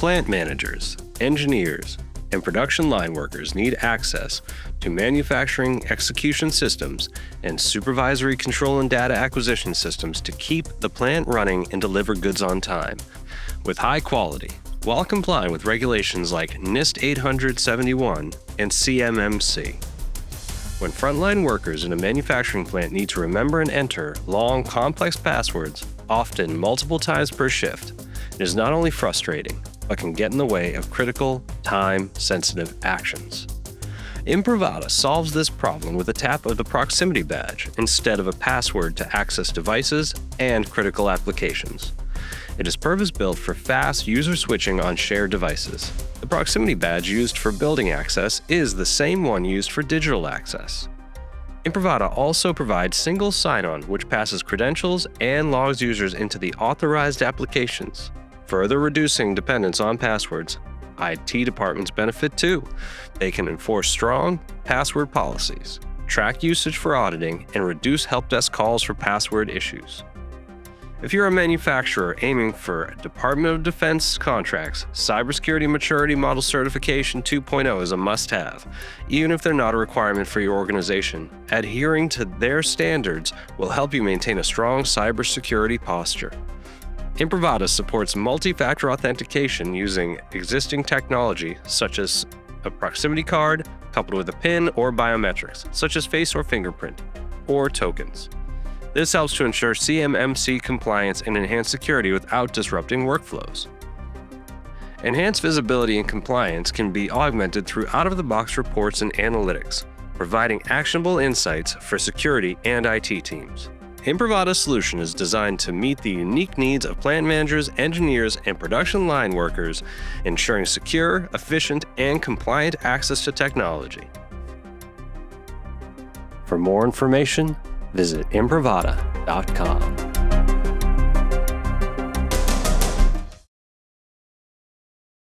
Plant managers, engineers, and production line workers need access to manufacturing execution systems and supervisory control and data acquisition systems to keep the plant running and deliver goods on time with high quality, while complying with regulations like NIST 871 and CMMC. When frontline workers in a manufacturing plant need to remember and enter long, complex passwords, often multiple times per shift, it is not only frustrating, but can get in the way of critical, time-sensitive actions. Imprivata solves this problem with a tap of the proximity badge instead of a password to access devices and critical applications. It is purpose-built for fast user switching on shared devices. The proximity badge used for building access is the same one used for digital access. Imprivata also provides single sign-on, which passes credentials and logs users into the authorized applications, further reducing dependence on passwords. IT departments benefit too. They can enforce strong password policies, track usage for auditing, and reduce help desk calls for password issues. If you're a manufacturer aiming for Department of Defense contracts, Cybersecurity Maturity Model Certification 2.0 is a must-have. Even if they're not a requirement for your organization, adhering to their standards will help you maintain a strong cybersecurity posture. Imprivata supports multi-factor authentication using existing technology such as a proximity card coupled with a PIN or biometrics, such as face or fingerprint, or tokens. This helps to ensure CMMC compliance and enhance security without disrupting workflows. Enhanced visibility and compliance can be augmented through out-of-the-box reports and analytics, providing actionable insights for security and IT teams. Imprivata's solution is designed to meet the unique needs of plant managers, engineers, and production line workers, ensuring secure, efficient, and compliant access to technology. For more information, visit imprivata.com.